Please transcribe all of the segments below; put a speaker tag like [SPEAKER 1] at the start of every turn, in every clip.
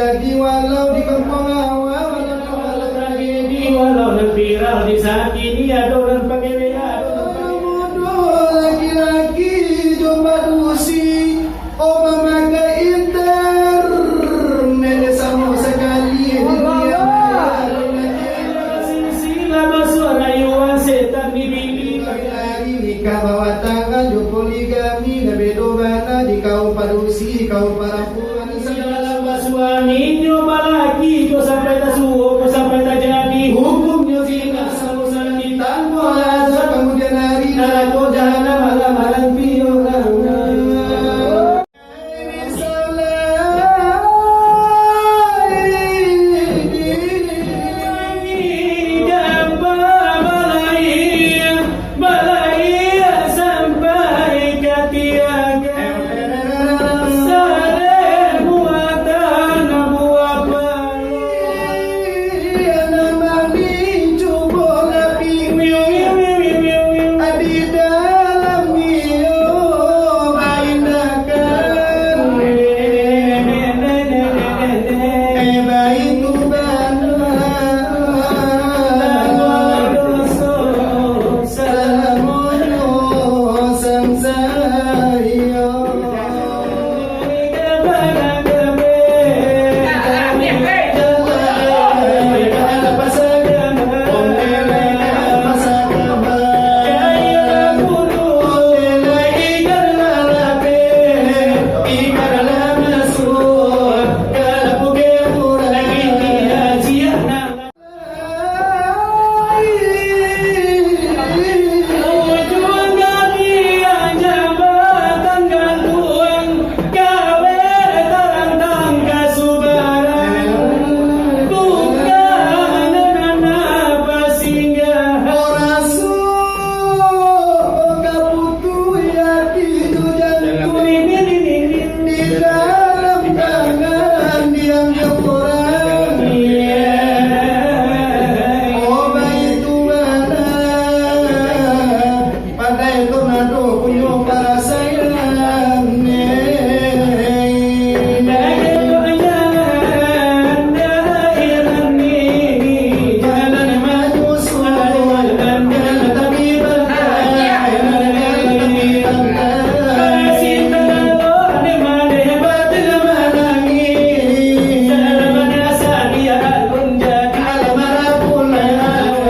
[SPEAKER 1] jadi walau di kampung awal, walau tragedi,
[SPEAKER 2] walau viral disakiti ada orang pakai bela.
[SPEAKER 1] Laki-laki coba dusi, memakai internet sama sekali dunia.
[SPEAKER 2] Silsilah masuk rayuan setan di bibi.
[SPEAKER 1] Lagi nikah bawa tangan, jo poligami, nabedo bana di kau padusi, kau parampuan.
[SPEAKER 2] Segala suami nyoba lagi, kau sampai tak suruh, kau sampai tak jadi. Hukumnya zina selalu saling ditangguh.
[SPEAKER 1] Azab kemudian hari
[SPEAKER 2] neraka jahanam malam-malam piola.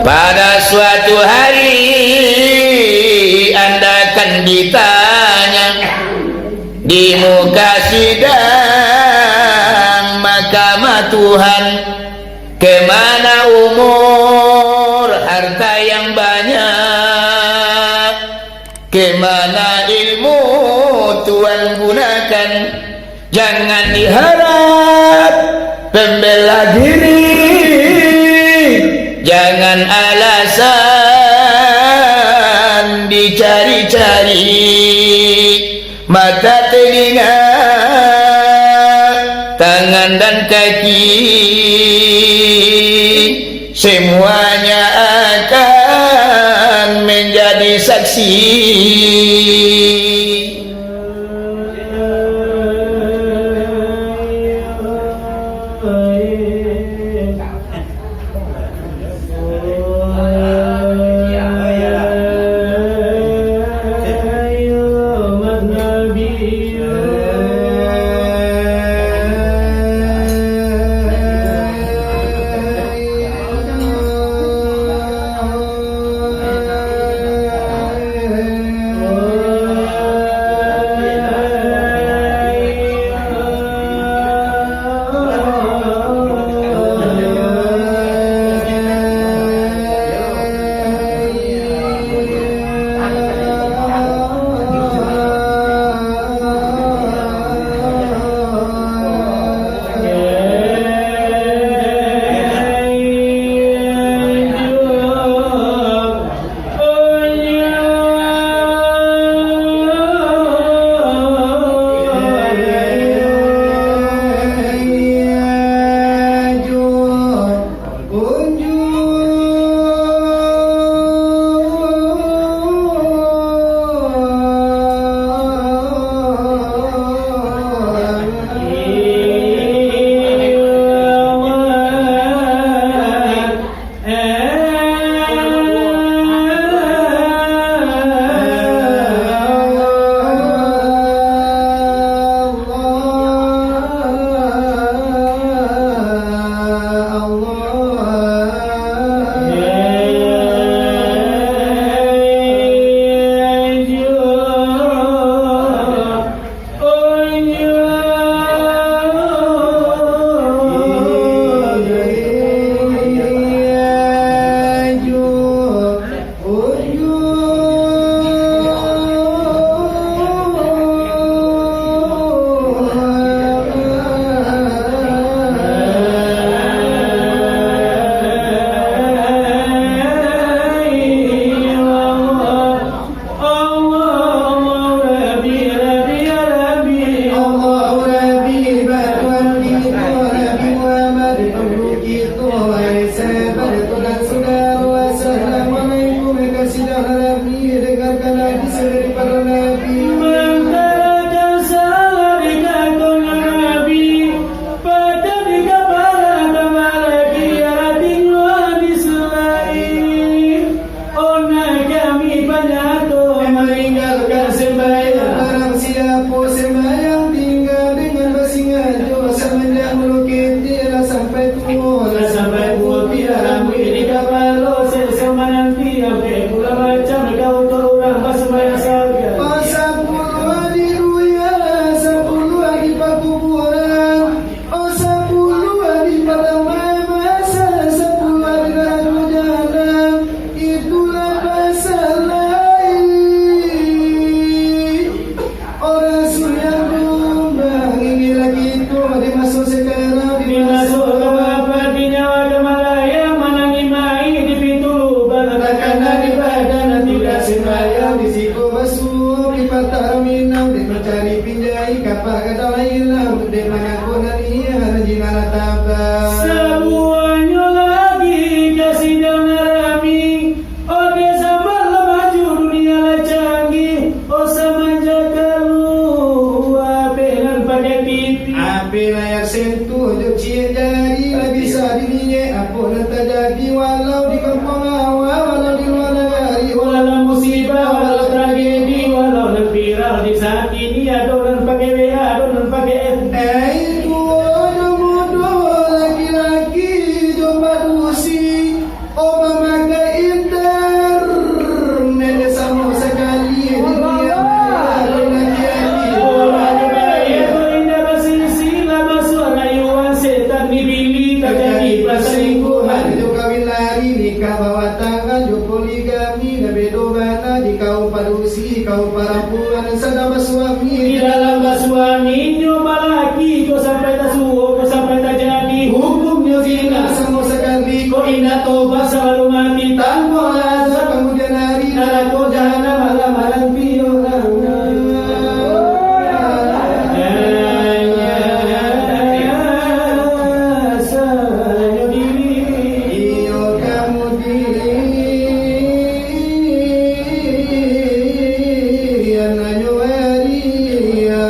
[SPEAKER 3] Pada suatu hari Anda akan ditanya di muka sidang mahkamah Tuhan, kemana umur harta yang banyak, kemana ilmu Tuhan gunakan. Jangan diharap pembela diri, jangan alasan dicari-cari. Mata, telinga, tangan dan kaki, semuanya akan menjadi saksi.
[SPEAKER 1] sampai tua
[SPEAKER 2] sampai tua tidak rambut di kepala sesama nanti yang pula macam kau terurang pas bayar saja.
[SPEAKER 1] Sepuluh di dunia, 10 di pakuburan, 10 di padang masa, 10 di neraka jahanam. Itulah pasal lain. Orang yang tumbang ini lagi itu dimasuk sekarang
[SPEAKER 2] Dimasuk ke bapa di nyawa kemalaya manangi mai di pintu lubang
[SPEAKER 1] Takkan di badan tidak sembahyang di siku masuk di patah minum di mencari pinjai kapal kata hilang di mana konania rajingan tabah.
[SPEAKER 2] semuanya lagi kasih dan rami. Oh desa malam maju dunia lah canggih. Oh sama jaga lu apelan pakai TV.
[SPEAKER 1] Api layar sentuh juk cie jari lah bisa diminyak apa nak terjadi walau di kampung awal walau di luar negeri
[SPEAKER 2] Walau musibah, walau tragedi, walau nak viral di saat ini adonan pakai WA, adonan pakai FB.
[SPEAKER 1] itu jodoh laki-laki coba dusi oh memakai internet sama sekali dunia selingkuhan itu kawin lari nikah bawa tangan jo poligami bedo bana di kau padusi kau perempuan sedang
[SPEAKER 2] Di
[SPEAKER 1] suami
[SPEAKER 2] dalam suami nyoba laki kau sampai tak suhu kau sampai tak jadi
[SPEAKER 1] hukumnya zina sama sekali
[SPEAKER 2] kau indah tobat selalu mati
[SPEAKER 1] tanpa azab kemudian hari
[SPEAKER 2] neraka jahanam malam-malam piorang.
[SPEAKER 1] iyo kamu diri anaknya hari ya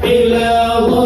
[SPEAKER 2] إلا الله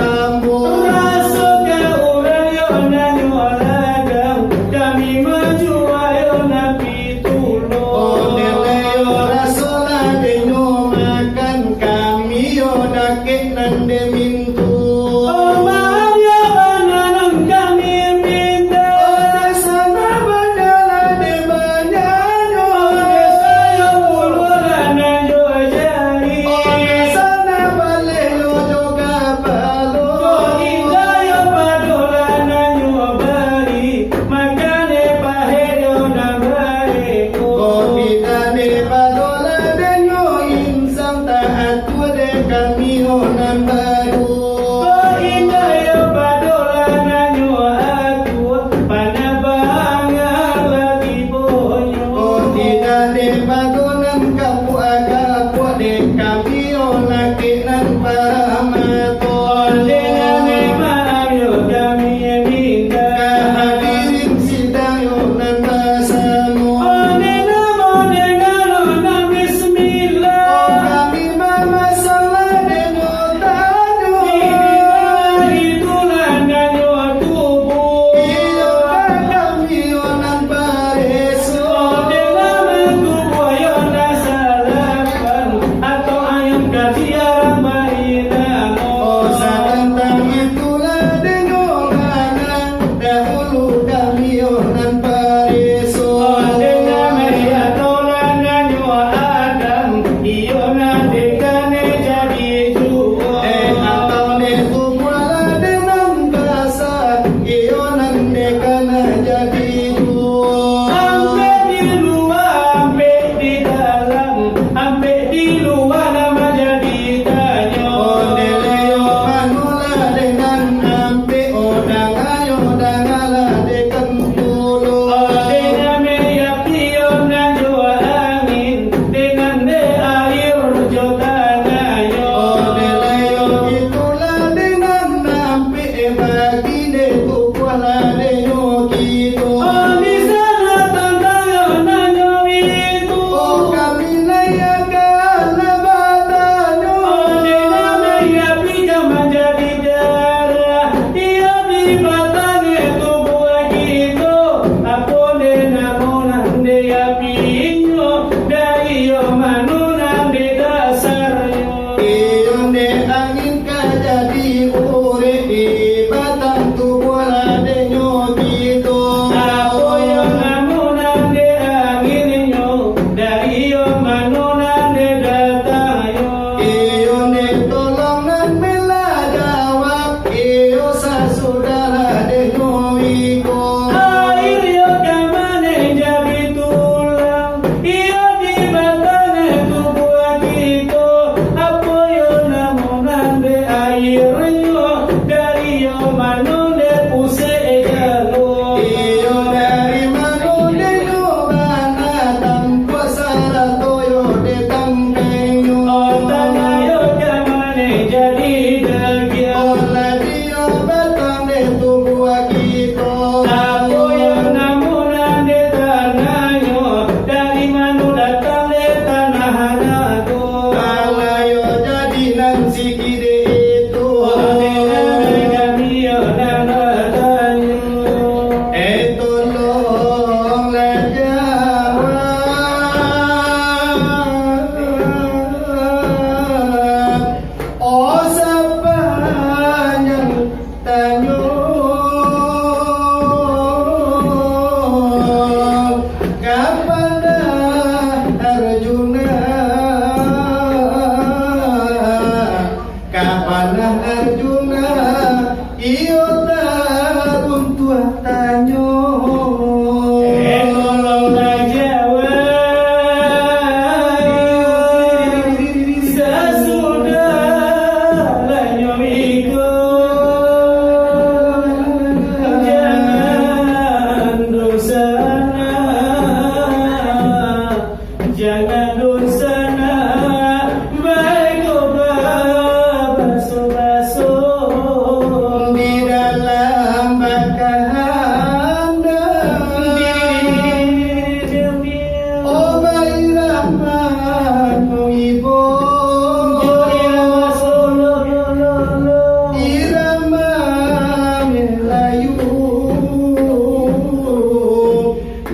[SPEAKER 2] Raso ka urang yo na nyoladang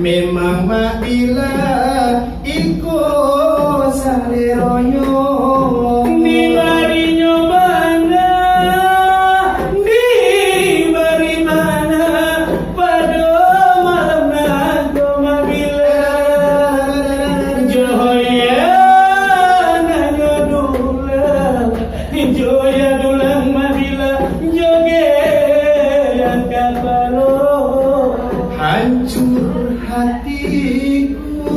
[SPEAKER 1] memang makila iko saleronyo
[SPEAKER 2] di bari nyobana di bari mana pada malam nago mabila joya nago dulang joya dulang mabila joge yang kapalo
[SPEAKER 1] hancur hatiku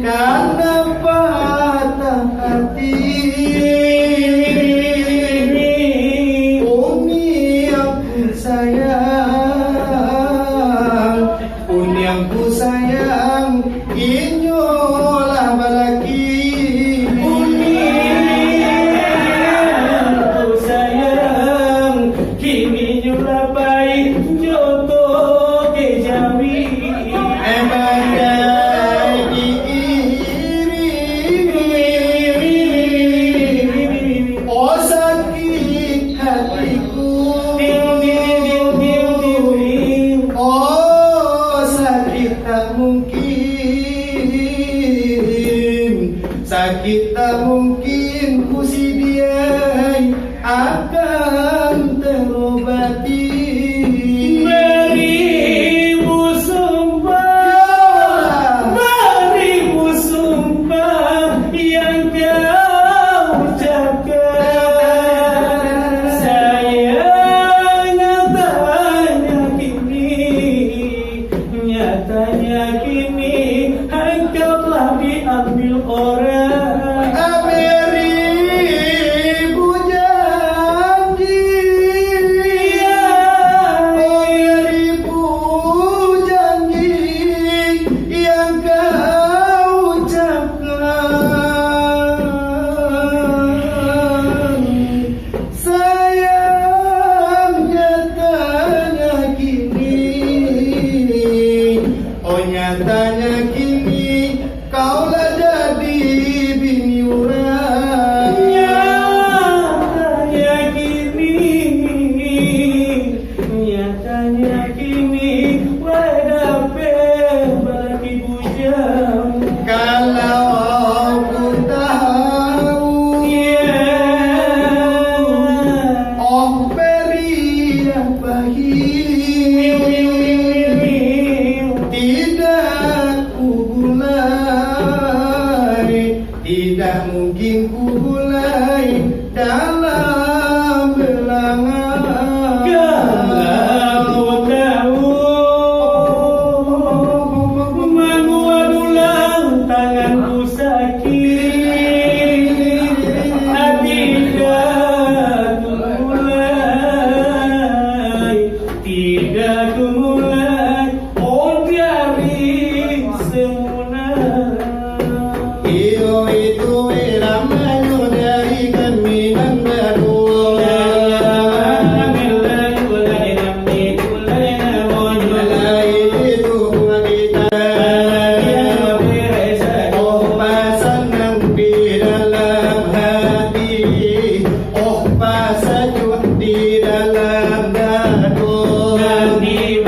[SPEAKER 1] karena patah hati. Umi aku sayang, umi aku sayang, inyolah balaki.
[SPEAKER 2] Aku sayang kini nyulapai joto ke jami
[SPEAKER 1] Emang jadi iri, oh sakit hatiku, oh sakit tak mungkin ku si dia akan terobati.
[SPEAKER 2] beribu sumpah yang kau ucapkan sayang nyatanya kini engkau telah diambil orang.
[SPEAKER 1] Beribu janji, beribu janji yang kau ucapkan. Sayang nyatanya kini, oh nyatanya kini kaulah jadi bini orang.
[SPEAKER 2] Nyatanya kini wadape bagi bujang.
[SPEAKER 1] Kalau aku tahu, oh beri yang baik, tidak ku gulai, tidak mungkin ku gulai dalam belangan.
[SPEAKER 2] Kalau tahu menguat ulang tanganku sakit, tidak ku mulai, oh dari semula.
[SPEAKER 1] Iyo itu ramai dari kami dan baru.
[SPEAKER 2] Di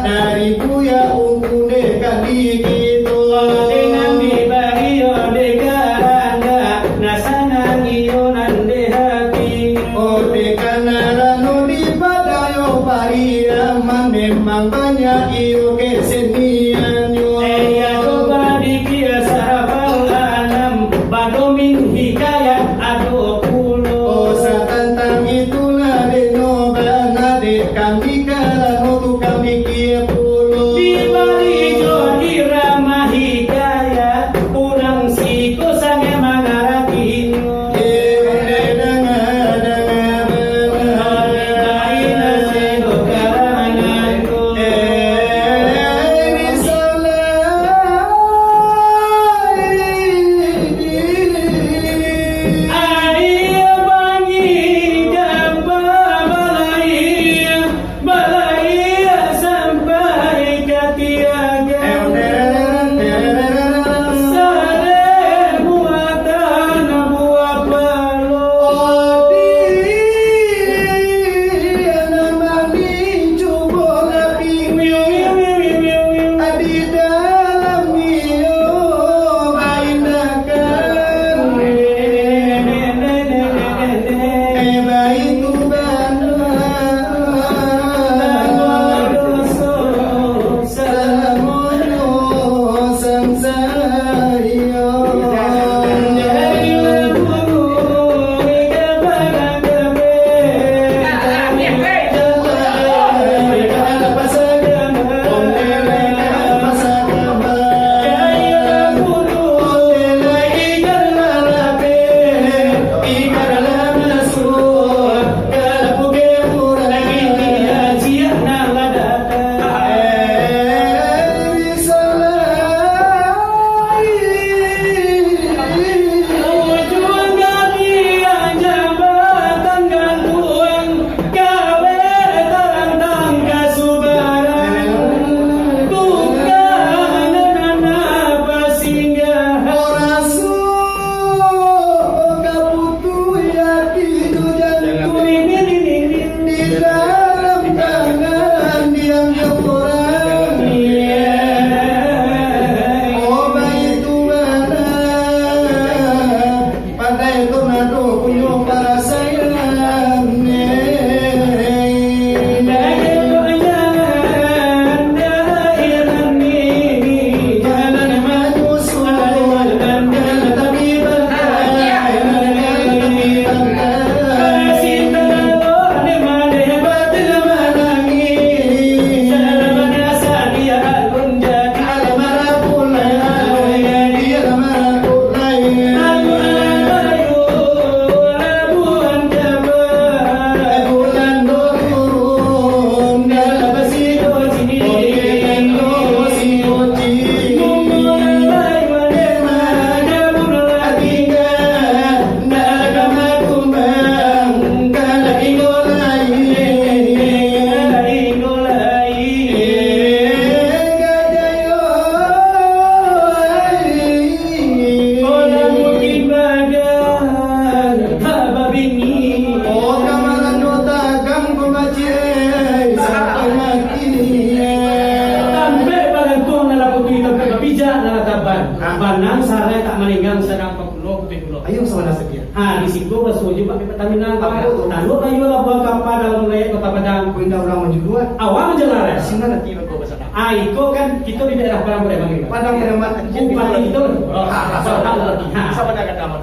[SPEAKER 1] Dari buya ungkune kali gitu
[SPEAKER 2] Banang saraya tak malinggang sedang pepulo pepulo.
[SPEAKER 1] Ayo sama nasib dia.
[SPEAKER 2] Di situ bersuju pakai Pertamina.
[SPEAKER 1] Apa itu?
[SPEAKER 2] Lalu ayo lah buat kapal dalam wilayah Kota Padang.
[SPEAKER 1] Pindah orang menjuduan.
[SPEAKER 2] Awal menjelar.
[SPEAKER 1] Singa nanti aku bahasa.
[SPEAKER 2] Itu kan kita di daerah Padang Preman.
[SPEAKER 1] Padang Preman.
[SPEAKER 2] Bupati itu.
[SPEAKER 1] Sama dengan nama.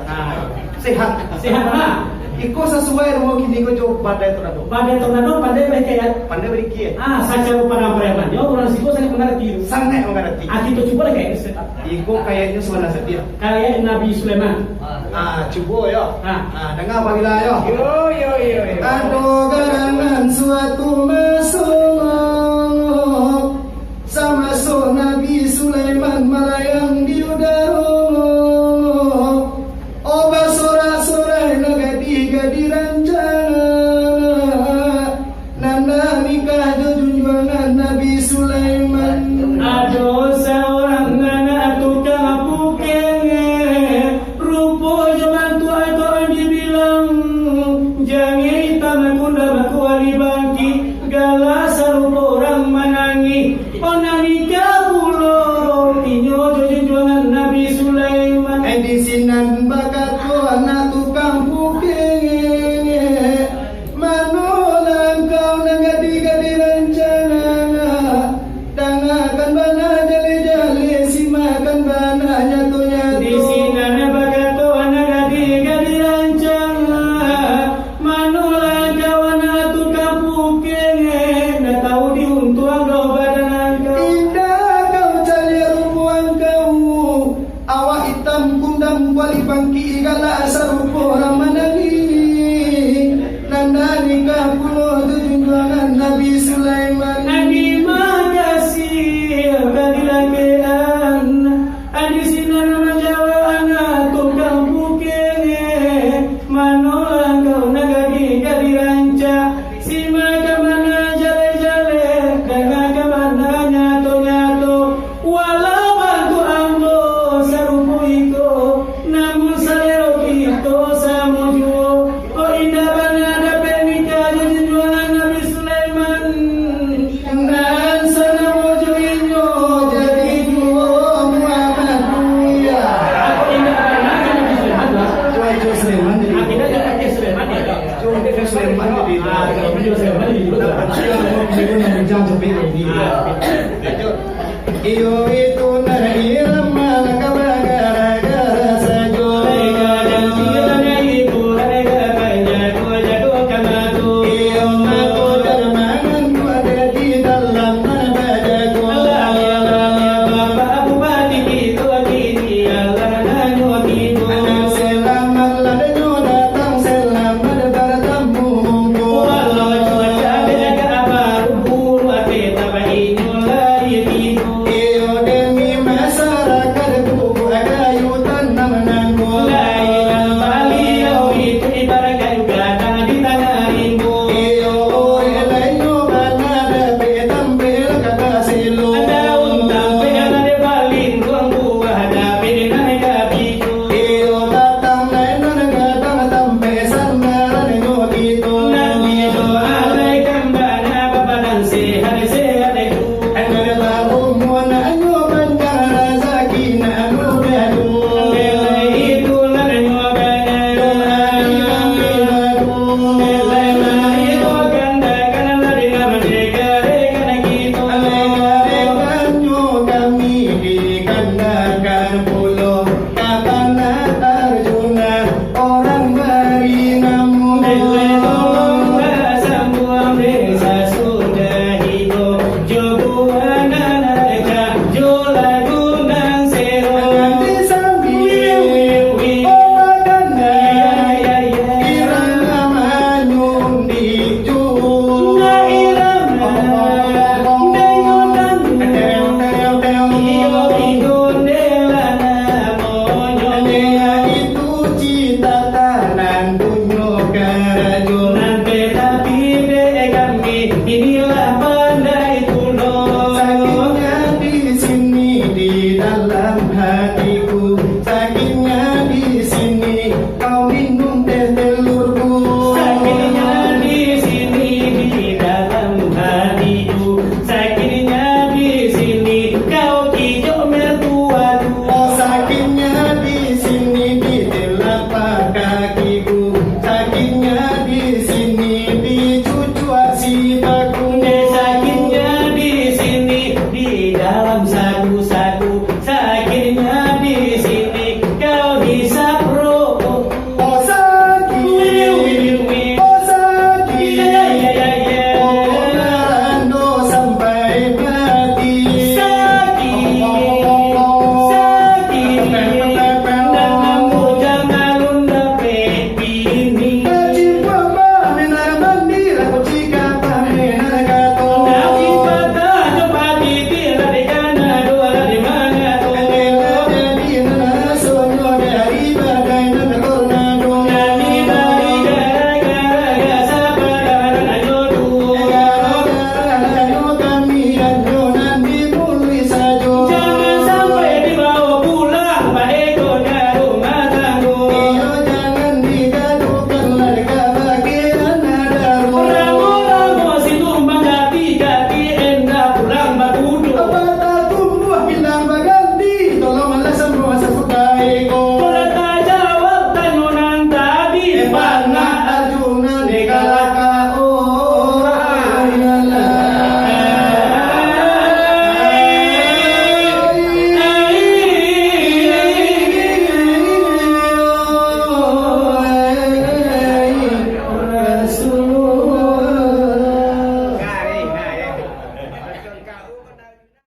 [SPEAKER 1] Sehat.
[SPEAKER 2] Sehat mana?
[SPEAKER 1] Iko sesuai rumah kini ko jo pandai tornado.
[SPEAKER 2] Pandai tornado, pandai mereka ya.
[SPEAKER 1] Pandai beriki.
[SPEAKER 2] Saja Padang Preman. Yo orang situ sangat mengerti.
[SPEAKER 1] Sangat mengerti.
[SPEAKER 2] Kita coba kayak
[SPEAKER 1] Iko kayaknya semua nasib dia.
[SPEAKER 2] Kayak Nabi Sulaiman.
[SPEAKER 1] Coba yo. Dengar apa bila yo. Yo. Aduh garangan suatu masuk sama so Nabi Sulaiman melayang di udara. Oba sorak-sorai negati dirancang nanda nikah junjungan Nabi Sulaiman.
[SPEAKER 2] Aduh seorang anak tukang pukeng rupo jaman tua itu dibilang jangan hitam kunda makuali bangki gala sarupo orang manangi nikah pulo tinyo junjungan Nabi Sulaiman.
[SPEAKER 1] Di sinan bakat ko anak tukang pukeng manolang kau nagadi-gadi rencana dangakan bana jale-jale simakan bana nyatu-nyatu.
[SPEAKER 2] Di sinana bagato anagadi gadi rancana manolang kau anak tukang pukeng na tahu diuntuang do badan kau.
[SPEAKER 1] Indah kau cari rupuan kau awak hitam kundang wali bangki gala sarupo orang manangi nanda nikah pulo junjungan Nabi Sulaiman.
[SPEAKER 2] Adi makasih kadilakean adi sinar menjawa anak tukang pukeng manolang kau nagadi gadi ranca sima kemana jale-jale dengan kemana nyato-nyato walau bantu ambo sarupu iko namun salero kita samujo kok indah bana dapat nikah junjungan Nabi Sulaiman.
[SPEAKER 1] Dan sana mojo inyo jadi dua Muhammad ya.
[SPEAKER 2] Aku indah bana Nabi Sulaiman lah.
[SPEAKER 1] Jo Sulaiman jadi.
[SPEAKER 2] Akhirnya Nabi Sulaiman ya.
[SPEAKER 1] Jo Sulaiman jadi.
[SPEAKER 2] Nabi Sulaiman jadi dulu.
[SPEAKER 1] Iyo itu